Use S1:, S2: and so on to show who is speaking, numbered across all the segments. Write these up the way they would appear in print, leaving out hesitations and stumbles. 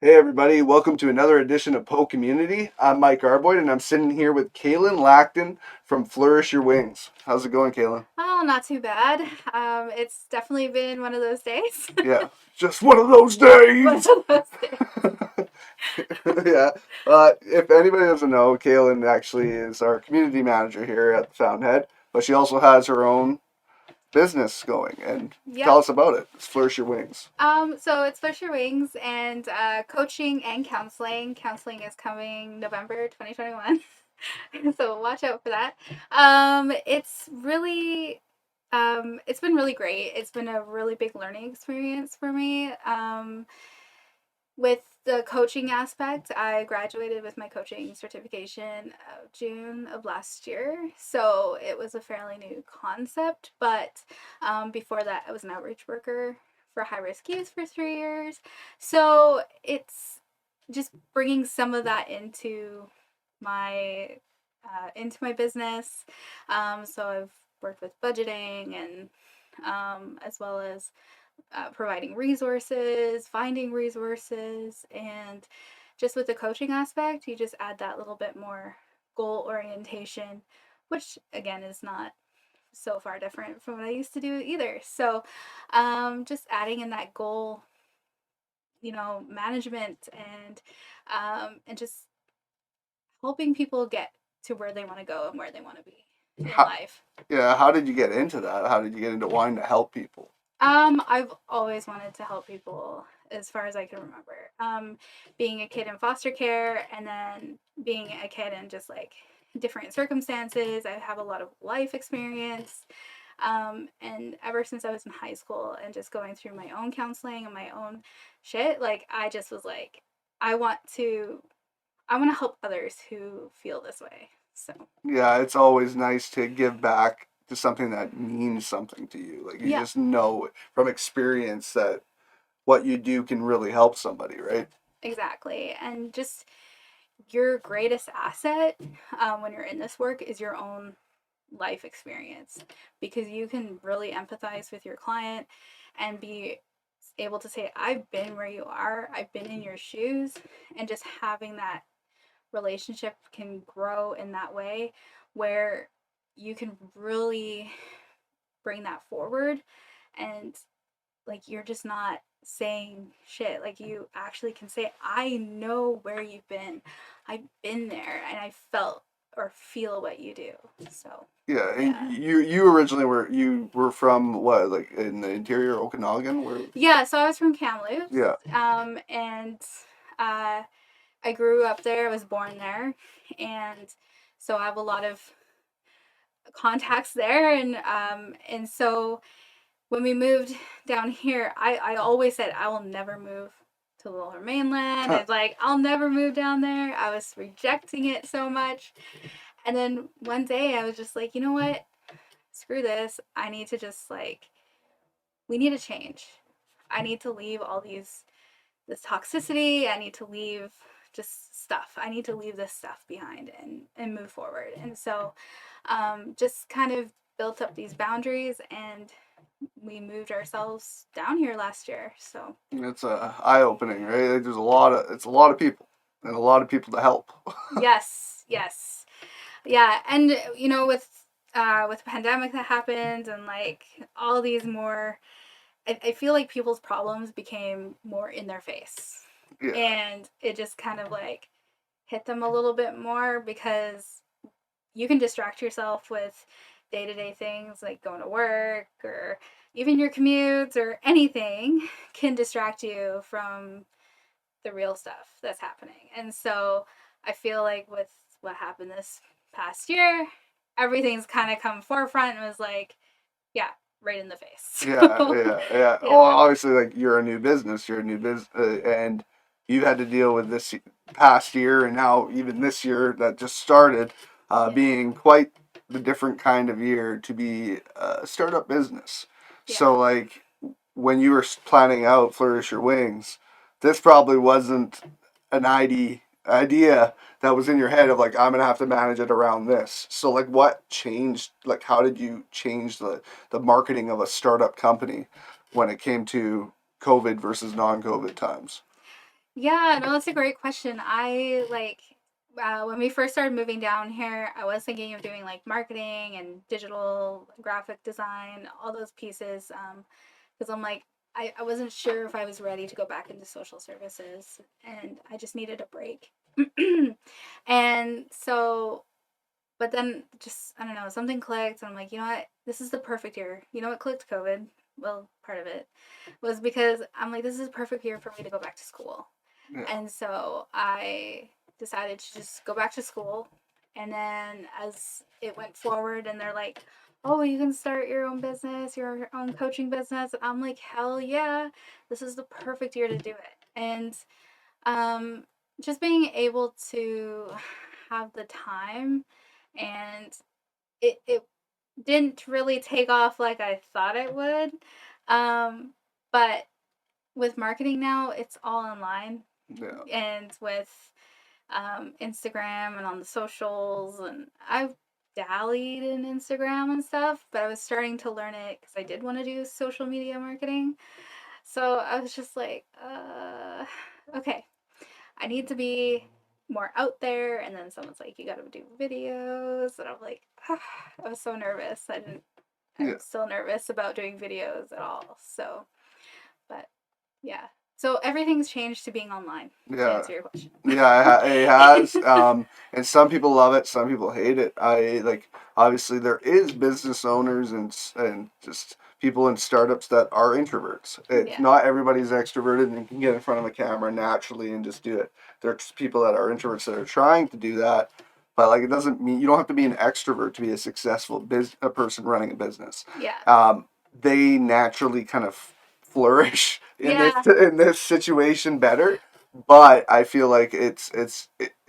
S1: Hey everybody, welcome to another edition of PoCommunity. I'm Mike Arboyd and I'm sitting here with Kaylin Lactin from Flourish Your Wings. How's it going, Kaylin?
S2: Oh, not too bad. It's definitely been one of those days.
S1: Yeah, just one of those
S2: One
S1: days.
S2: of those days.
S1: Yeah. If anybody doesn't know, Kaylin actually is our community manager here at the Fountainhead, but she also has her own business going. And tell
S2: Yep.
S1: us about it. It's Flourish Your Wings.
S2: So it's Flourish Your Wings and coaching and counseling. Counseling is coming November 2021. So watch out for that. It's been really great. It's been a really big learning experience for me. With the coaching aspect, I graduated with my coaching certification June of last year. So it was a fairly new concept. But before that, I was an outreach worker for high risk youth for 3 years. So it's just bringing some of that into my business. So I've worked with budgeting and as well as providing resources, finding resources, and just with the coaching aspect, you just add that little bit more goal orientation, which again is not so far different from what I used to do either. So, just adding in that goal, management and just helping people get to where they want to go and where they want to be in
S1: How,
S2: life.
S1: yeah, how did you get into that? How did you get into wanting to help people?
S2: I've always wanted to help people as far as I can remember. Being a kid in foster care and then being a kid in just like different circumstances, I have a lot of life experience. And ever since I was in high school and just going through my own counseling and my own shit, like I just was like, I want to, I want to help others who feel this way. So
S1: Yeah, it's always nice to give back to something that means something to you. Like you
S2: yeah,
S1: just know from experience that what you do can really help somebody, right?
S2: exactly. And just your greatest asset when you're in this work is your own life experience because you can really empathize with your client and be able to say, I've been where you are, I've been in your shoes, and just having that relationship can grow in that way where you can really bring that forward and like you're just not saying shit. Like you actually can say, I know where you've been. I've been there and I felt or feel what you do. So
S1: Yeah, and
S2: yeah.
S1: you originally were from what, like in the interior Okanagan, where?
S2: Yeah, so I was from Kamloops.
S1: Yeah.
S2: And uh I grew up there, I was born there, and so I have a lot of contacts there and so when we moved down here, I always said I will never move to the lower mainland. It's like I'll never move down there. I was rejecting it so much. And then one day I was just like, you know what? Screw this. I need to just like we need to change. I need to leave all this toxicity. I need to leave just stuff. I need to leave this stuff behind and move forward. And so just kind of built up these boundaries and we moved ourselves down here last year. So
S1: It's eye opening, right? Like, it's a lot of people and a lot of people to help.
S2: yes, yes, yeah, and with the pandemic that happened and like all these more, I feel like people's problems became more in their face,
S1: Yeah.
S2: and it just kind of like hit them a little bit more because you can distract yourself with day to day things like going to work or even your commutes or anything can distract you from the real stuff that's happening. And so I feel like with what happened this past year, everything's kind of come forefront and was like, yeah, right in the face.
S1: Yeah, yeah, yeah. Well,
S2: Yeah.
S1: obviously, like you're a new business, and you've had to deal with this past year, and now even this year that just started,
S2: Yeah.
S1: being quite the different kind of year to be a startup business.
S2: Yeah.
S1: So, like when you were planning out Flourish Your Wings, this probably wasn't an idea that was in your head of like I'm gonna have to manage it around this. So like what changed? Like how did you change the marketing of a startup company when it came to COVID versus non-COVID times?
S2: Yeah, no, that's a great question. When we first started moving down here, I was thinking of doing like marketing and digital graphic design, all those pieces. Because I'm like, I wasn't sure if I was ready to go back into social services and I just needed a break. And so, but then just, I don't know, something clicked and I'm like, you know what? This is the perfect year. You know what clicked? COVID. Well, part of it was because I'm like, this is a perfect year for me to go back to school.
S1: Yeah.
S2: And so I decided to just go back to school. And then as it went forward, and they're like, oh, you can start your own business, your own coaching business. And I'm like, hell yeah, this is the perfect year to do it. And um, just being able to have the time, and it didn't really take off like I thought it would. But with marketing now, it's all online,
S1: Yeah.
S2: and with Instagram and on the socials, and I've dallied in Instagram and stuff, but I was starting to learn it because I did want to do social media marketing. So I was just like, okay, I need to be more out there. And then someone's like, you got to do videos, and I'm like, I was so nervous.
S1: Yeah.
S2: I'm still nervous about doing videos at all. So, but yeah. So everything's changed to being online, to
S1: Yeah.
S2: answer your question.
S1: Yeah, it has. And some people love it, some people hate it. I like obviously there is business owners and just people in startups that are introverts. It's
S2: Yeah.
S1: not everybody's extroverted and can get in front of a camera naturally and just do it. There's people that are introverts that are trying to do that, but like it doesn't mean you don't have to be an extrovert to be a successful a person running a business.
S2: Yeah.
S1: They naturally kind of flourish
S2: Yeah.
S1: in this situation better, but I feel like it's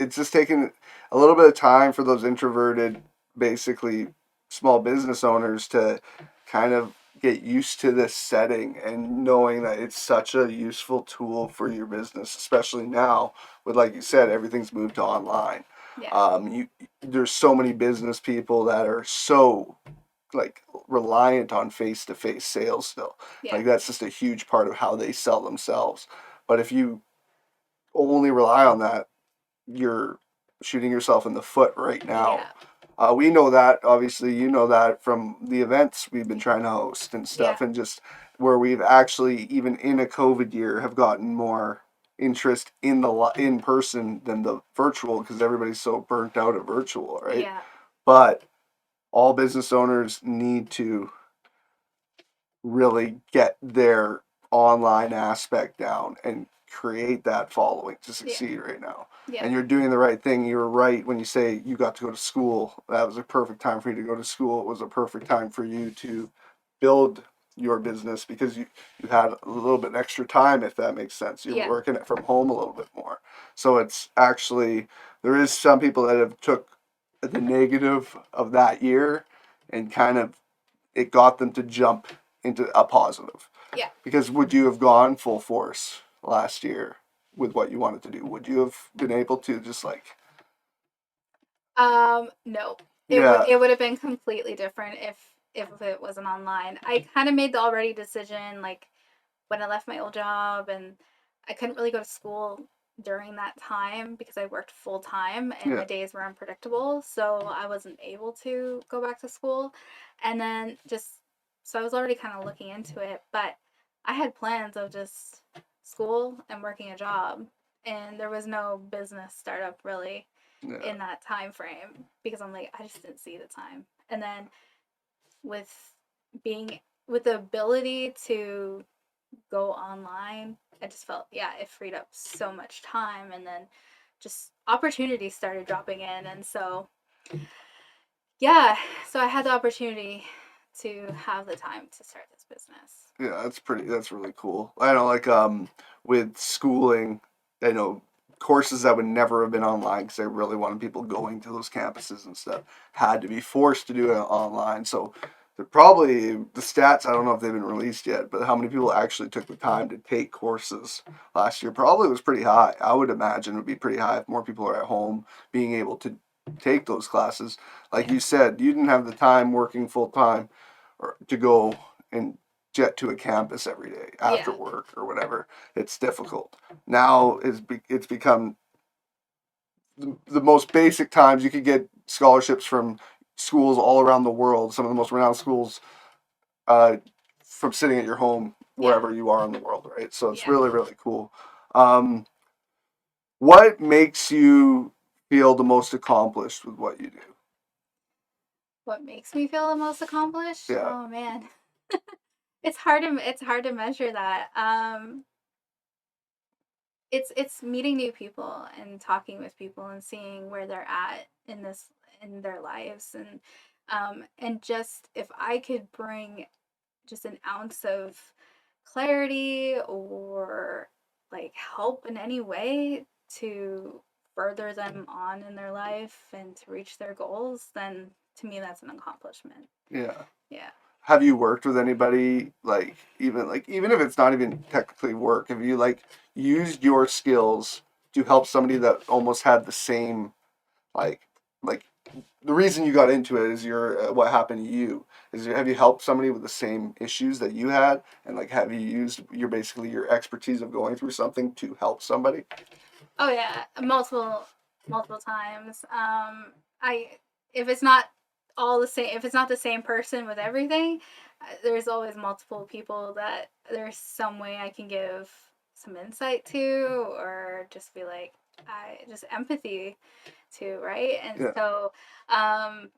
S1: just taking a little bit of time for those introverted, basically small business owners to kind of get used to this setting and knowing that it's such a useful tool for your business, especially now with, like you said, everything's moved to online.
S2: Yeah.
S1: You there's so many business people that are so like reliant on face to face sales still.
S2: Yeah.
S1: Like that's just a huge part of how they sell themselves. But if you only rely on that, you're shooting yourself in the foot right now.
S2: Yeah.
S1: We know that, obviously, you know that from the events we've been trying to host and
S2: Yeah.
S1: stuff, and just where we've actually, even in a COVID year, have gotten more interest in the in person than the virtual because everybody's so burnt out at virtual, right?
S2: Yeah.
S1: But all business owners need to really get their online aspect down and create that following to
S2: Yeah.
S1: succeed right now.
S2: Yeah.
S1: And you're doing the right thing. You're right when you say you got to go to school. That was a perfect time for you to go to school. It was a perfect time for you to build your business because you had a little bit extra time, if that makes sense. You're
S2: Yeah.
S1: working it from home a little bit more. So it's actually there is some people that have took the negative of that year and kind of it got them to jump into a positive.
S2: Yeah.
S1: Because would you have gone full force last year with what you wanted to do? Would you have been able to just like,
S2: No.
S1: yeah,
S2: It would have been completely different if it wasn't online. I kind of made the already decision like when I left my old job, and I couldn't really go to school during that time because I worked full time and
S1: yeah,
S2: my days were unpredictable, so I wasn't able to go back to school. And then just so I was already kind of looking into it, but I had plans of just school and working a job, and there was no business startup really
S1: yeah,
S2: in that time frame because I'm like I just didn't see the time. And then with being with the ability to go online, I just felt, yeah, it freed up so much time. And then just opportunities started dropping in. And so, yeah, so I had the opportunity to have the time to start this business.
S1: yeah. That's really cool. I know, like, with schooling, I know courses that would never have been online because they really wanted people going to those campuses and stuff had to be forced to do it online. So probably the stats, I don't know if they've been released yet, but how many people actually took the time to take courses last year probably was pretty high. I would imagine it would be pretty high if more people are at home being able to take those classes. Like
S2: Yeah.
S1: you said, you didn't have the time working full time or to go and jet to a campus every day after
S2: Yeah.
S1: work or whatever. It's difficult. Now it's become the most basic times you could get scholarships from schools all around the world, some of the most renowned schools, uh, from sitting at your home
S2: Yeah.
S1: wherever you are in the world, right? So it's
S2: Yeah.
S1: really, really cool. Um, what makes you feel the most accomplished with what you do?
S2: What makes me feel the most accomplished?
S1: Yeah,
S2: Oh man. It's hard to measure that. It's meeting new people and talking with people and seeing where they're at in their lives, and just if I could bring just an ounce of clarity or like help in any way to further them on in their life and to reach their goals, then to me that's an accomplishment.
S1: yeah.
S2: Yeah.
S1: Have you worked with anybody even if it's not even technically work? Have you like used your skills to help somebody that almost had the same like like the reason you got into it is your what happened to you have you helped somebody with the same issues that you had, and like have you used your basically your expertise of going through something to help somebody?
S2: Oh yeah, multiple times. I if it's not all the same, if it's not the same person with everything, there's always multiple people that there's some way I can give some insight to, or just be like, I just empathy to, right? And
S1: Yeah,
S2: so, um,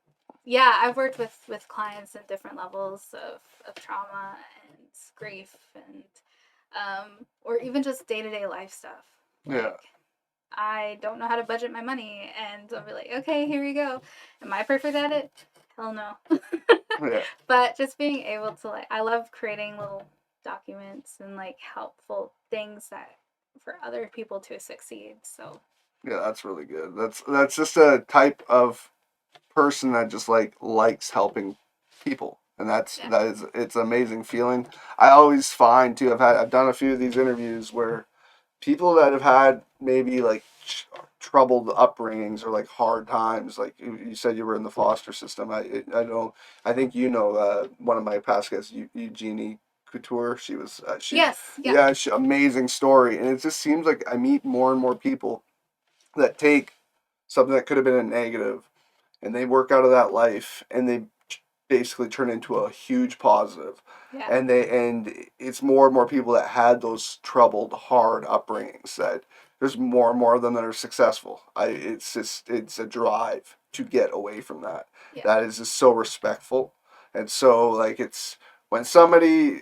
S2: yeah, I've worked with clients at different levels of trauma and grief and or even just day to day life stuff
S1: yeah,
S2: like I don't know how to budget my money, and I'll be like, okay, here we go. Am I perfect at it? Hell no.
S1: yeah,
S2: But just being able to like, I love creating little documents and like helpful things that for other people to succeed. So
S1: yeah. That's really good. That's just a type of person that just like likes helping people, and
S2: yeah,
S1: that is it's an amazing feeling. I always find too. I've done a few of these interviews where people that have had maybe like troubled upbringings or like hard times, like you said you were in the foster system. I know, I think one of my past guests, Eugenie Couture. She was
S2: yes, yeah,
S1: yeah, amazing story, and it just seems like I meet more and more people that take something that could have been a negative and they work out of that life and they basically turn into a huge positive.
S2: yeah,
S1: And it's more and more people that had those troubled hard upbringings that there's more and more of them that are successful. It's a drive to get away from that.
S2: yeah,
S1: That is just so respectful. And so like it's when somebody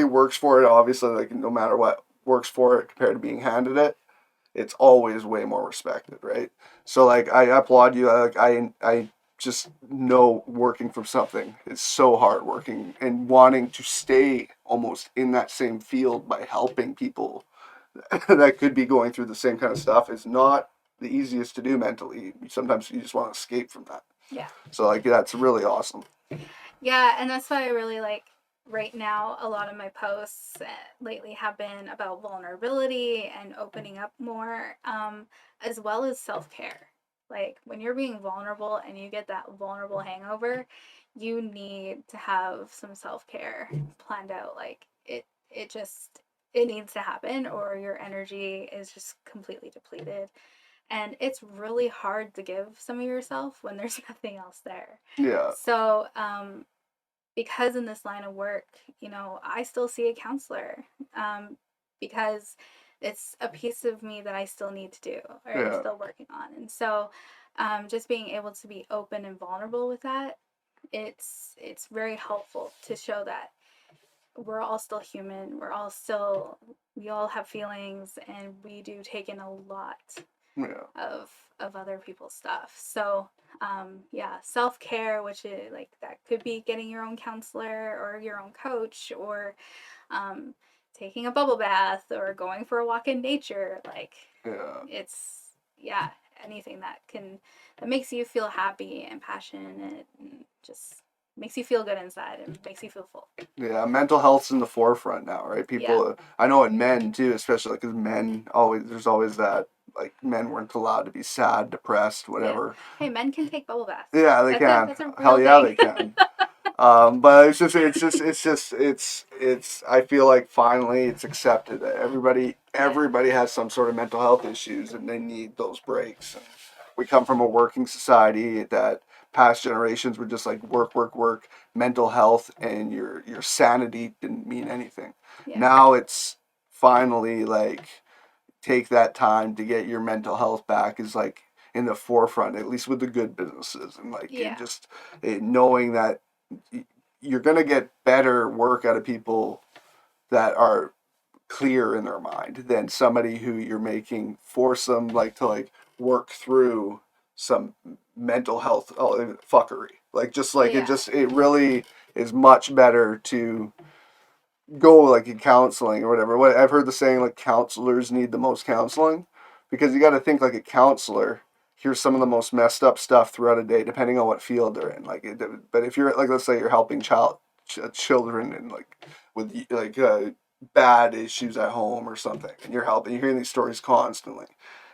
S1: works for it, obviously, like no matter what, works for it compared to being handed it, it's always way more respected, right? So like I applaud you. I just know working from something is so hard working and wanting to stay almost in that same field by helping people that could be going through the same kind of stuff is not the easiest to do mentally. Sometimes you just want to escape from that.
S2: yeah.
S1: So like that's really awesome.
S2: Yeah, and that's why I really like right now a lot of my posts lately have been about vulnerability and opening up more, as well as self care. Like when you're being vulnerable and you get that vulnerable hangover, you need to have some self care planned out. Like it just it needs to happen, or your energy is just completely depleted. And it's really hard to give some of yourself when there's nothing else there.
S1: Yeah,
S2: So, because in this line of work, I still see a counselor, um, because it's a piece of me that I still need to do or I'm
S1: yeah,
S2: still working on. And so, just being able to be open and vulnerable with that, it's very helpful to show that we're all still human. We all have feelings, and we do take in a lot
S1: yeah,
S2: of other people's stuff. So yeah, self care, which is like that could be getting your own counselor or your own coach, or um, taking a bubble bath or going for a walk in nature. Like
S1: yeah.
S2: it's yeah, anything that makes you feel happy and passionate and just makes you feel good inside and makes you feel full.
S1: Yeah, mental health's in the forefront now, right?
S2: Yeah.
S1: People, I know in men too, especially because men always, there's always that, like, men weren't allowed to be sad, depressed,
S2: Yeah.
S1: whatever.
S2: Hey, men can take bubble baths.
S1: Yeah, they can.
S2: That's a
S1: Hell
S2: real
S1: yeah,
S2: thing.
S1: they can. But it's I feel like finally it's accepted that everybody has some sort of mental health issues and they need those breaks. And we come from a working society that past generations were just like work, work, work, mental health, and your sanity didn't mean anything.
S2: Yeah.
S1: Now it's finally like take that time to get your mental health back is like in the forefront, at least with the good businesses, and like
S2: Yeah.
S1: knowing that you're gonna get better work out of people that are clear in their mind than somebody who you're making force them like to like work through some mental health fuckery. Like just like
S2: Yeah.
S1: it really is much better to go like in counseling or whatever. What I've heard the saying like counselors need the most counseling because you got to think like a counselor hears some of the most messed up stuff throughout a day, depending on what field they're in. But if you're like, let's say you're helping children and like with bad issues at home or something, and you're hearing these stories constantly,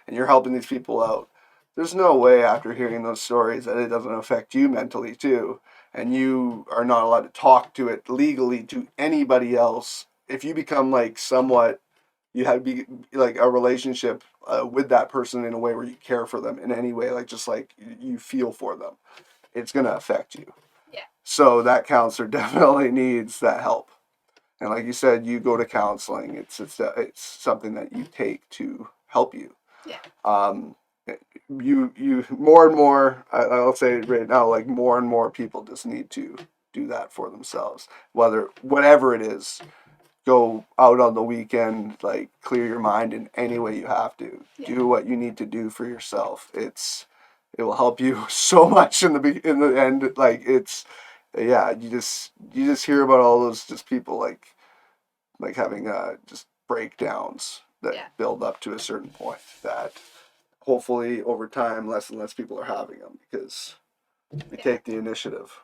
S1: and you're helping these people out. There's no way after hearing those stories that it doesn't affect you mentally too, and you are not allowed to talk to it legally to anybody else. If you become like somewhat, you have be like a relationship with that person in a way where you care for them in any way, like just like you feel for them, it's gonna affect you.
S2: Yeah.
S1: So that counselor definitely needs that help. And like you said, you go to counseling. It's something that you take to help you.
S2: Yeah.
S1: Um, you more and more. I'll say it right now, like more and more people just need to do that for themselves. Whatever it is, go out on the weekend, like clear your mind in any way you have to.
S2: Yeah.
S1: Do what you need to do for yourself. It will help you so much in the end. Like it's yeah, you just hear about all those just people like having just breakdowns that
S2: Yeah.
S1: build up to a certain point that hopefully over time less and less people are having them because we take the initiative.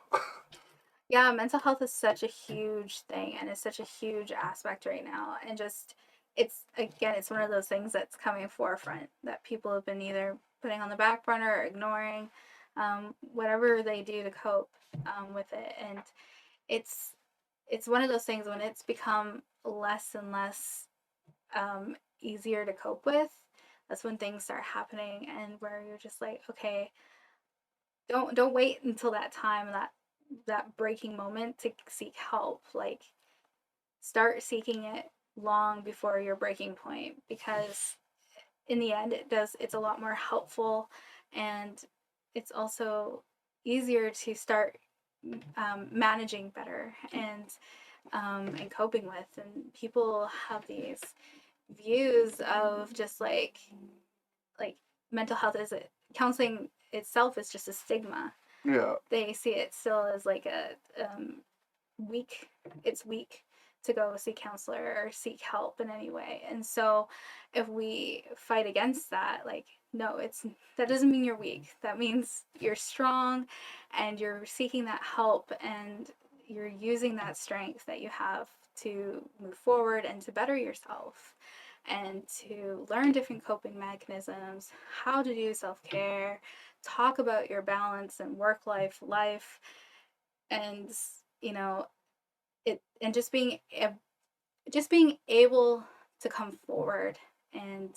S2: Yeah, mental health is such a huge thing and it's such a huge aspect right now. And just, it's again, it's one of those things that's coming forefront that people have been either putting on the back burner or ignoring, whatever they do to cope with it. And it's, it's one of those things when it's become less and less easier to cope with. That's when things start happening, and where you're just like, okay, don't wait until that time, that breaking moment to seek help. Like, start seeking it long before your breaking point, because in the end it's a lot more helpful, and it's also easier to start managing better and coping with. And people have these views of just like mental health is it counseling itself is just a stigma.
S1: Yeah.
S2: They see it still as like a weak, it's weak to go seek counselor or seek help in any way. And so if we fight against that, like, no, it's, that doesn't mean you're weak, that means you're strong and you're seeking that help, and you're using that strength that you have to move forward and to better yourself and to learn different coping mechanisms, how to do self-care, talk about your balance and work life, and you know it, and just being able to come forward and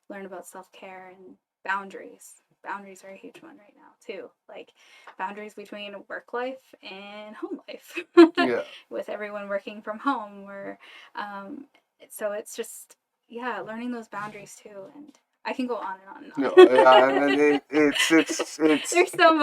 S2: learn about self-care and boundaries are a huge one right now too, like boundaries between work life and home life.
S1: Yeah.
S2: With everyone working from home, or so it's just, yeah, learning those boundaries too. And I can go on and on
S1: No,
S2: and
S1: yeah,
S2: on.
S1: and it's
S2: There's so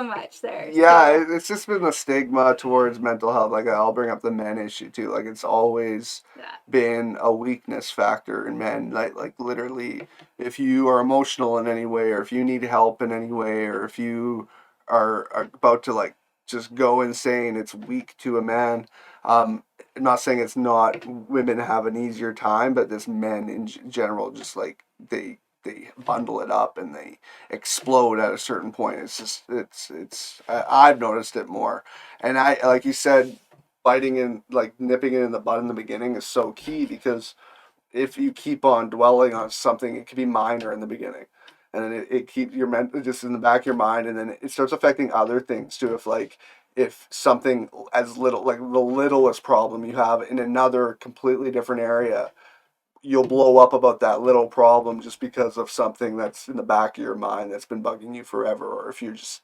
S2: much there,
S1: yeah,
S2: so
S1: it's just been a stigma towards mental health. Like I'll bring up the men issue too. Like it's always
S2: yeah.
S1: been a weakness factor in men. Like literally, if you are emotional in any way, or if you need help in any way, or if you are about to like just go insane, it's weak to a man. I'm not saying it's not women have an easier time, but this men in general just like they bundle it up and they explode at a certain point. It's just I've noticed it more, and I like you said, biting in like nipping it in the bud in the beginning is so key because if you keep on dwelling on something, it could be minor in the beginning, and then it keeps your just in the back of your mind, and then it starts affecting other things too. If like if something as little, like the littlest problem you have in another completely different area, you'll blow up about that little problem just because of something that's in the back of your mind that's been bugging you forever, or if you're just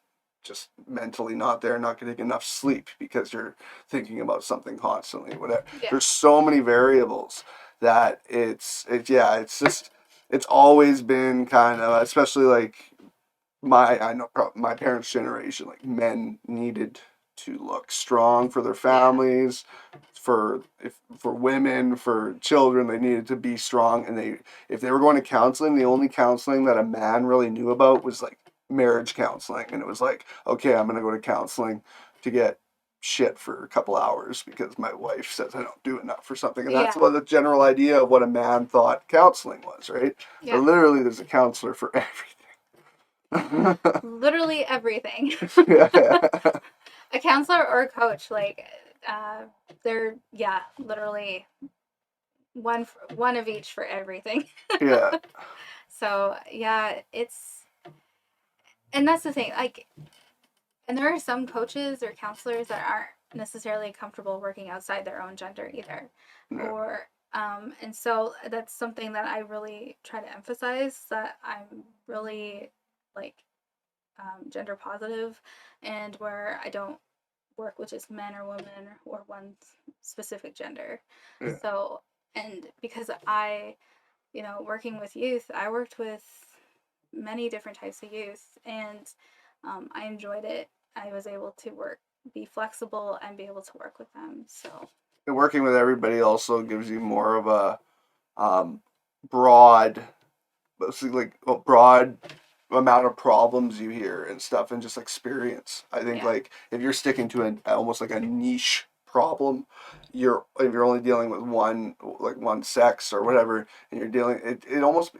S1: mentally not there, not getting enough sleep because you're thinking about something constantly, whatever.
S2: Yeah.
S1: There's so many variables that it's just it's always been kind of, especially like I know my parents' generation, like men needed to look strong for their
S2: Yeah.
S1: families, for women, for children, they needed to be strong, and if they were going to counseling, the only counseling that a man really knew about was like marriage counseling, and it was like, okay, I'm gonna go to counseling to get shit for a couple hours because my wife says I don't do enough or something, and that's
S2: Yeah.
S1: what the general idea of what a man thought counseling was, right? But
S2: Yeah.
S1: literally, there's a counselor for
S2: Literally everything.
S1: yeah.
S2: A counselor or a coach, like, uh, they're, yeah, literally one of each for everything.
S1: Yeah.
S2: So yeah, and that's the thing, like, and there are some coaches or counselors that aren't necessarily comfortable working outside their own gender either,
S1: Yeah.
S2: or and so that's something that I really try to emphasize, that I'm really like gender positive, and where I don't work with just men or women or one specific gender.
S1: Yeah.
S2: So, and because working with youth, I worked with many different types of youth, and I enjoyed it. I was able to be flexible, and be able to work with them. So,
S1: And working with everybody also gives you more of a um, broad, like a broad amount of problems you hear and stuff, and just experience. I think
S2: yeah,
S1: like if you're sticking to an almost like a niche problem, if you're only dealing with one sex or whatever, and you're dealing it almost,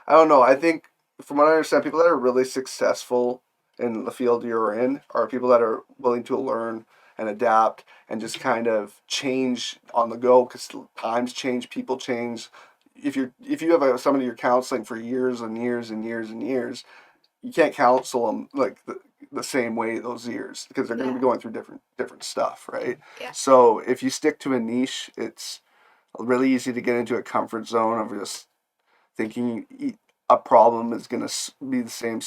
S1: I don't know. I think from what I understand, people that are really successful in the field you're in are people that are willing to learn and adapt and just kind of change on the go because times change, people change. If you have somebody you're counseling for years and years and years and years, you can't counsel them like the same way those years because they're going to
S2: yeah,
S1: be going through different stuff, right?
S2: yeah,
S1: So if you stick to a niche, it's really easy to get into a comfort zone of just thinking a problem is going to be the same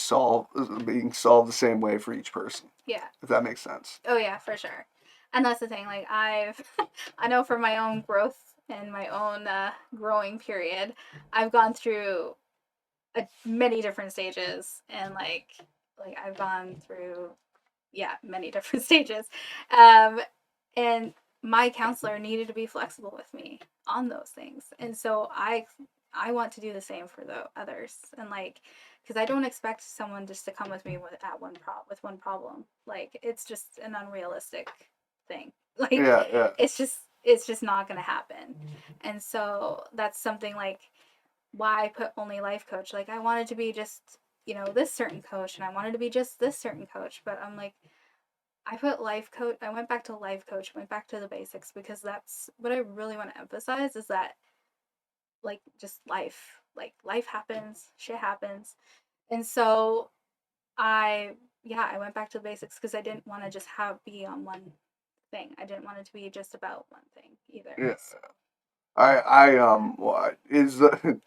S1: being solved the same way for each person,
S2: yeah.
S1: if that makes sense.
S2: Oh yeah, for sure. And that's the thing. Like, I know for my own growth and my own growing period, I've gone through many different stages, and like I've gone through, yeah, many different stages, um, and my counselor needed to be flexible with me on those things, and so I want to do the same for the others, and like, because I don't expect someone just to come with me with one problem. Like, it's just an unrealistic thing. Like,
S1: Yeah, yeah,
S2: it's just not gonna happen, and so that's something like why I put only life coach. Like, I wanted to be just, this certain coach, and I wanted to be just this certain coach, but I'm like, I put life coach. I went back to life coach, went back to the basics, because that's what I really want to emphasize, is that, like, just life. Like, life happens, shit happens. And so I went back to the basics because I didn't want to just be on one thing. I didn't want it to be just about one thing either.
S1: yeah.
S2: So,
S1: What is the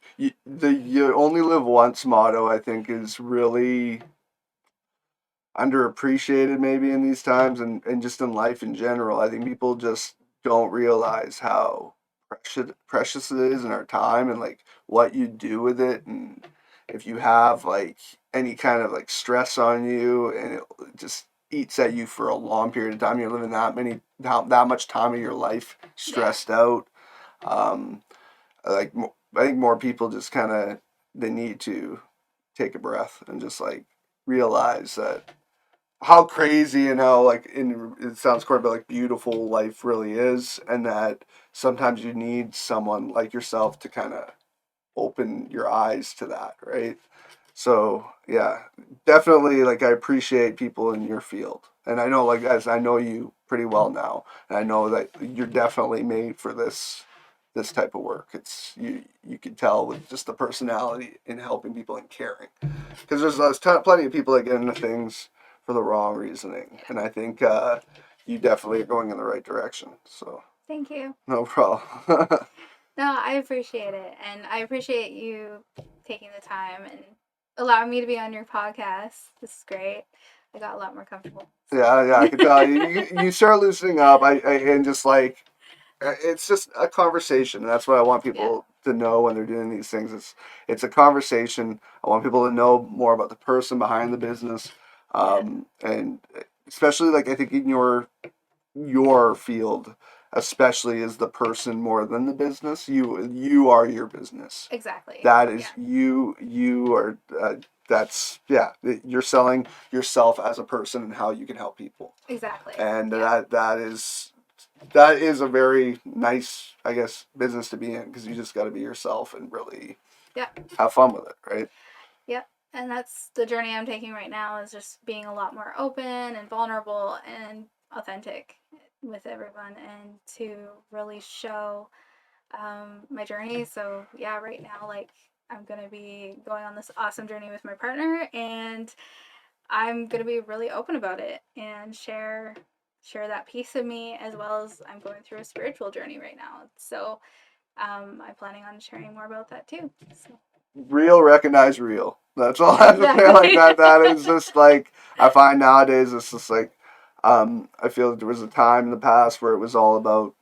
S1: you only live once motto? I think is really underappreciated maybe in these times and just in life in general. I think people just don't realize how precious it is in our time and like what you do with it, and if you have like any kind of like stress on you and it just eats at you for a long period of time, you're living that much time of your life
S2: yeah.
S1: stressed out. um like I think more people just kind of they need to take a breath and just like realize that how crazy and how like it sounds corny but like beautiful life really is, and that sometimes you need someone like yourself to kind of open your eyes to that, right? So yeah, definitely like I appreciate people in your field, and I know like as I know you pretty well now, and I know that you're definitely made for this type of work. It's you can tell with just the personality in helping people and caring, because there's plenty of people that get into things for the wrong reasoning.
S2: Yeah.
S1: And I think you definitely are going in the right direction. So
S2: Thank you.
S1: no problem.
S2: No, I appreciate it. And I appreciate you taking the time and allowing me to be on your podcast. This is great. I got a lot more comfortable.
S1: Yeah, I can tell you start loosening up. And just like it's just a conversation. And that's what I want
S2: Yeah.
S1: people to know when they're doing these things. It's a conversation. I want people to know more about the person behind the business,
S2: Yeah.
S1: and especially like I think in your field, especially is the person more than the business. You are your business.
S2: Exactly.
S1: That is
S2: Yeah.
S1: you are. That's yeah. You're selling yourself as a person and how you can help people,
S2: Exactly.
S1: and
S2: Yeah.
S1: that is a very nice, I guess, business to be in because you just got to be yourself and really
S2: Yeah.
S1: have fun with it, right?
S2: Yep. And that's the journey I'm taking right now is just being a lot more open and vulnerable and authentic with everyone and to really show my journey. So yeah, right now, like I'm going to be going on this awesome journey with my partner and I'm going to be really open about it and share that piece of me as well as I'm going through a spiritual journey right now. So I'm planning on sharing more about that too. So.
S1: Real recognize real. That's all I have to say. Like
S2: Exactly.
S1: that is just like I find nowadays. It's just like I feel like there was a time in the past where it was all about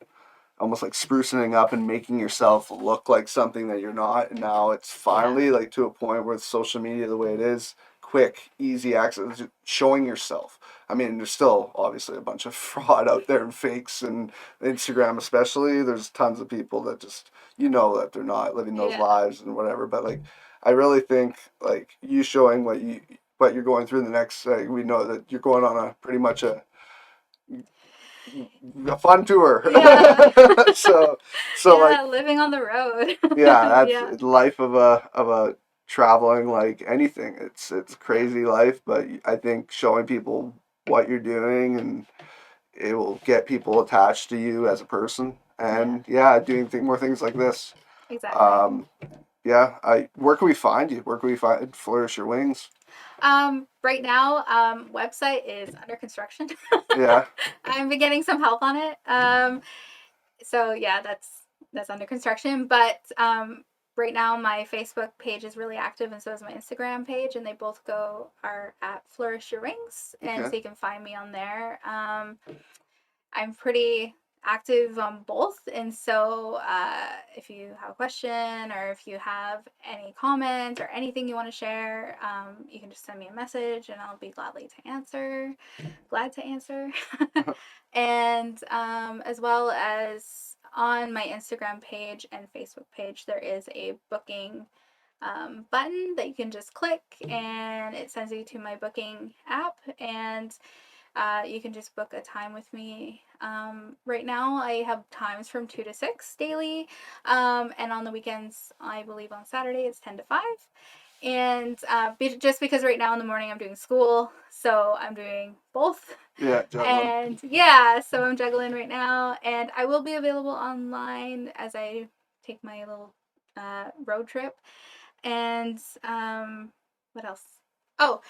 S1: almost like sprucing up and making yourself look like something that you're not. And now it's
S2: Yeah.
S1: finally like to a point where social media the way it is, quick, easy access, showing yourself. I mean, there's still obviously a bunch of fraud out there and fakes and Instagram especially. There's tons of people that just that they're not living those
S2: Yeah.
S1: lives and whatever. But like, I really think like you showing what you're going through in the next. We know that you're going on a pretty much a fun tour.
S2: Yeah.
S1: so like
S2: Yeah, living on the road.
S1: yeah,
S2: Yeah.
S1: that's life of a traveling like anything. It's
S2: Yeah.
S1: crazy life, but I think showing people what you're doing and it will get people attached to you as a person.
S2: Yeah.
S1: And yeah, doing more things like this.
S2: Exactly.
S1: Um, yeah, I where can we find you? Where can we find Flourish Your Wings?
S2: Right now, website is under construction.
S1: Yeah,
S2: I've been getting some help on it. So yeah, that's under construction. But right now, my Facebook page is really active, and so is my Instagram page, and they both are at Flourish Your Wings, and
S1: okay.
S2: so you can find me on there. I'm pretty active on both, and so if you have a question or if you have any comments or anything you want to share, you can just send me a message, and I'll be glad to answer. And as well as on my Instagram page and Facebook page, there is a booking button that you can just click and it sends you to my booking app and you can just book a time with me. Right now, I have times from 2 to 6 daily. And on the weekends, I believe on Saturday, it's 10 to 5. And just because right now in the morning I'm doing school, so I'm doing both.
S1: Yeah, juggling.
S2: And yeah, so I'm juggling right now. And I will be available online as I take my little road trip. And what else? Oh,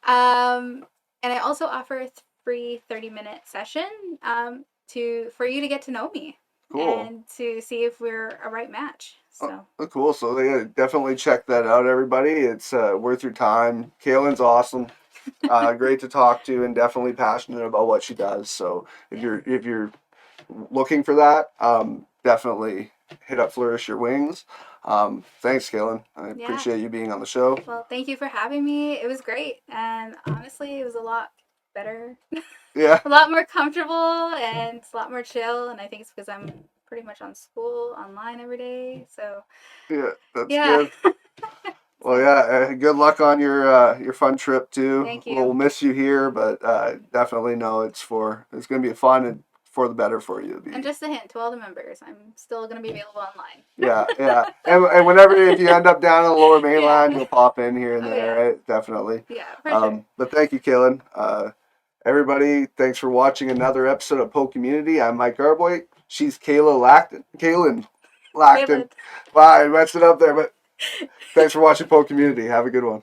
S2: and I also offer a free 30-minute session for you to get to know me
S1: Cool.
S2: and to see if we're a right match.
S1: Oh,
S2: So
S1: cool. So yeah, definitely check that out, everybody. It's worth your time. Kaylin's awesome. Great to talk to, and definitely passionate about what she does. So
S2: yeah,
S1: if you're looking for that, definitely hit up Flourish Your Wings. Thanks, Kaylin. I
S2: yeah.
S1: appreciate you being on the show.
S2: Well, thank you for having me. It was great, and honestly, it was a lot better,
S1: Yeah,
S2: a lot more comfortable, and it's a lot more chill. And I think it's because I'm pretty much on school online every day. So
S1: yeah, that's
S2: yeah.
S1: good. Well,
S2: So
S1: yeah, good luck on your fun trip too.
S2: thank
S1: We'll
S2: you.
S1: miss you here, but definitely know it's going to be fun and for the better for you to
S2: And
S1: be.
S2: just a hint to all the members, I'm still going to be available online.
S1: Yeah, and whenever if you end up down in the Lower
S2: Yeah.
S1: Mainland, you'll pop in here and
S2: Oh
S1: there,
S2: yeah.
S1: right? Definitely.
S2: Yeah, for sure.
S1: But thank you, Kaylin. Everybody, thanks for watching another episode of PoCommunity. I'm Mike Garboy. She's Kaylin Lactin.
S2: Caleb.
S1: Wow, I messed it up there, but thanks for watching PoCommunity. Have a good one.